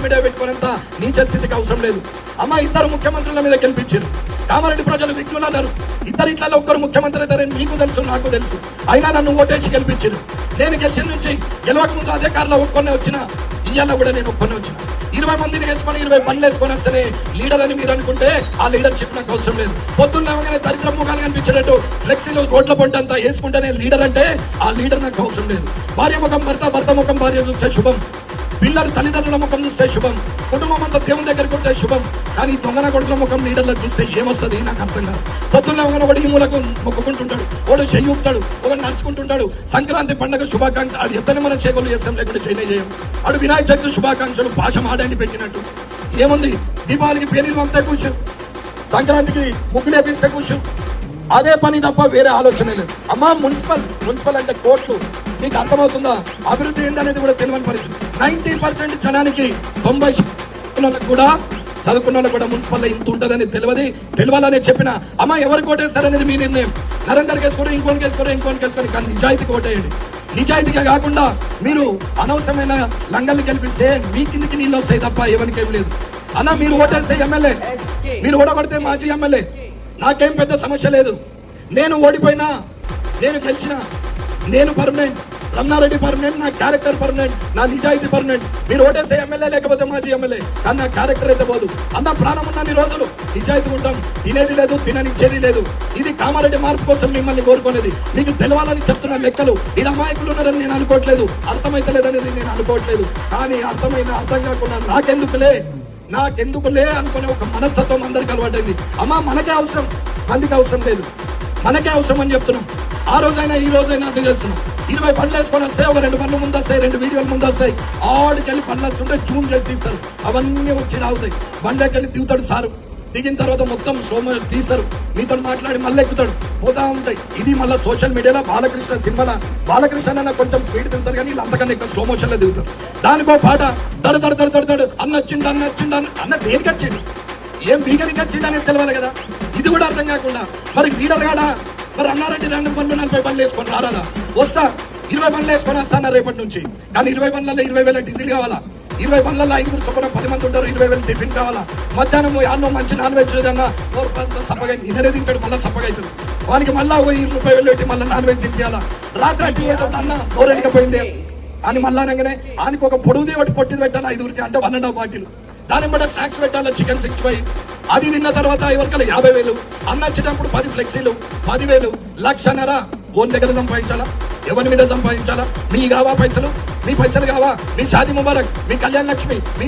Media పెట్టుకునేంత నీచ స్థితికి అవసరం లేదు. అమ్మ ఇద్దరు ముఖ్యమంత్రుల మీద గెలిపించారు. కామారెడ్డి ప్రజలు విజ్ఞులు అన్నారు. ఇద్దరు ఇట్లలో ఒక్కరు ముఖ్యమంత్రి అవుతారని మీకు తెలుసు, నాకు తెలుసు. అయినా నన్ను ఓటేసి గెలిపించారు. నేను గెలిచిన నుంచి గెలవక ముందు అధికారంలో ఒక్కొన్నే వచ్చిన, ఇయ్యాల కూడా నేను ఒక్కొన్నే వచ్చిన. 20 మందిని వేసుకొని 20 పనులు వేసుకొని వస్తేనే లీడర్ అని మీరు అనుకుంటే ఆ లీడర్షిప్ నాకు అవసరం లేదు. పొద్దున్న లేవగానే దరిద్ర ముఖాలు కనిపించేటట్టు ఫ్లెక్సీలు రోడ్ల పొంట అంతా వేసుకుంటేనే లీడర్ అంటే ఆ లీడర్ నాకు అవసరం లేదు. భార్య ముఖం భర్త, భర్త ముఖం భార్య చూస్తే శుభం. పిల్లలు తల్లిదండ్రుల ముఖం చూస్తే శుభం. కుటుంబం అంతా దేవుని దగ్గరికి ఉంటే శుభం. కానీ దొంగన కొడుకుల ముఖం లీడర్లకు చూస్తే ఏమొస్తుంది నాకు అర్థం కాదు. పొద్దున్న ఒకటి ఈ మూలకు మొక్కుకుంటుంటాడు, ఒకడు చెయ్యి ఊపుతాడు, ఒకడు నడుచుకుంటుంటాడు. సంక్రాంతి పండుగ శుభాకాంక్ష అది ఎత్తని మనం చేకూలు చేస్తాం, లేకుంటే చేయం. అడు వినాయక చవితి శుభాకాంక్షలు భాష మాడాన్ని పెట్టినట్టు ఏముంది. దీపావళికి పేర్లు పంపితే కూర్చు, సంక్రాంతికి ముగ్గులు వేపిస్తే కూర్చు. అదే పని తప్ప వేరే ఆలోచన లేదు. అమ్మా మున్సిపల్ అంటే కోట్లు. మీకు అర్థమవుతుందా? అభివృద్ధి ఏందనేది కూడా తెలియని పరిస్థితి. 90% జనానికి 90 కూడా చదువుకున్న కూడా మున్సిపల్ ఇంత ఉంటుందని తెలియాలని చెప్పిన అమ్మ ఎవరికి ఓటేస్తారనేది మీ నిర్ణయం. నరేందర్ కేసుకోవడం, ఇంకోటి కేసుకోవడం. కానీ నిజాయితీకి ఓటేయండి. నిజాయితీగా కాకుండా మీరు అనవసరమైన లంగల్ని గెలిపిస్తే మీ కిందికి నీళ్ళు వస్తాయి తప్ప ఎవరికేం లేదు. అన్న మీరు ఓటేస్తే ఎమ్మెల్యే, మీరు ఓడగొడితే మాజీ ఎమ్మెల్యే, నాకేం పెద్ద సమస్య లేదు. నేను ఓడిపోయినా, నేను గెలిచినా, నేను పర్మనెంట్. రమణారెడ్డి పర్మనెంట్, నా క్యారెక్టర్ పర్మనెంట్, నా నిజాయితీ పర్మనెంట్. మీరు ఓటేస్తే ఎమ్మెల్యే, లేకపోతే మాజీ ఎమ్మెల్యే, కానీ నా క్యారెక్టర్ అయితే పోదు. అన్న ప్రాణం ఉన్నన్ని రోజులు నిజాయితీ ఉంటాం. తినేది లేదు, తిననిచ్చేది లేదు. ఇది కామారెడ్డి మార్పు కోసం మిమ్మల్ని కోరుకునేది. మీకు తెలవాలని చెప్తున్న లెక్కలు. ఇది అమాయకులు ఉన్నారని నేను అనుకోవట్లేదు, అర్థమైతలేదనేది నేను అనుకోవట్లేదు. కానీ అర్థం కాకుండా నాకెందుకులే అనుకునే ఒక మనస్తత్వం అందరికి అలవాటైంది. అమ్మా మనకే అవసరం, మందికి అవసరం లేదు. మనకే అవసరం అని చెప్తున్నాం. ఆ రోజైనా ఈ రోజైనా అది చేస్తున్నాం. 20 పనులు వేసుకొని వస్తే ఒక 2 పనులు ముందు వస్తాయి, 2 వీడియోలు ముందు వస్తాయి. ఆడికెళ్ళి పనులు వస్తుంటే జూమ్ చేసి తీస్తారు. అవన్నీ వచ్చి రావుతాయి. బండకెళ్ళి దిగుతాడు సారు. దిగిన తర్వాత మొత్తం సోమ తీస్తారు. మీతో మాట్లాడి మళ్ళీ ఎక్కుతాడు, పోతా ఉంటాయి. ఇది మళ్ళీ సోషల్ మీడియాలో బాలకృష్ణ సినిమాలో బాలకృష్ణ అన్న కొంచెం స్పీడ్ తింటారు, కానీ అంతకన్నా ఎక్కువ స్లో మోషన్ లో దిగుతారు. దానికో పాట తడు అన్న వచ్చిండు అన్న దేనికి వచ్చింది, ఏం బీగరికి వచ్చిండు అనేది తెలియాలి కదా. ఇది కూడా అర్థం కాకుండా మరి లీడర్ కాడా, మరి అన్నారెడ్డి 2 పనులు 40 పనులు వేసుకొని రారాదా? వస్తా 20 పనులు వేసుకొని వస్తాను రేపటి నుంచి. కానీ 20 పనులలో 20,000 డీజిల్ కావాలా? 20 పనులలో 5 చొప్పున 10 మంది ఉంటారు, 20,000 టిఫిన్ కావాలా? మధ్యాహ్నం అన్నం మంచి నాన్ వెజ్ ఏదన్నా సప్పగా ఇదనే తింటాడు, మళ్ళీ సప్పగా అవుతుంది. వానికి మళ్ళా 20 రూపాయలు పెట్టి మళ్ళీ నాన్ వెజ్ తింటాలా? రాత్రి అన్న పోరెడికపోయిందే అని మళ్ళా అనగానే ఆయనకు ఒక పొడుగుది ఒకటి పొట్టిది పెట్టాలి 5 అంటే 1.5 బాటిల్. దాని బట్టి స్నాక్స్ పెట్టాలి, చికెన్ 65. అది తిన్న తర్వాత ఎవరికైనా 50,000. అన్న వచ్చేటప్పుడు 10 ఫ్లెక్సీలు, 10,000, 1,00,000. ఓన్ దగ్గర సంపాదించాలా? ఎవరి మీద సంపాదించాలా? మీ కావా పైసలు? మీ పైసలు కావా? మీ షాదీ ముబారక్, మీ కళ్యాణ లక్ష్మి, మీ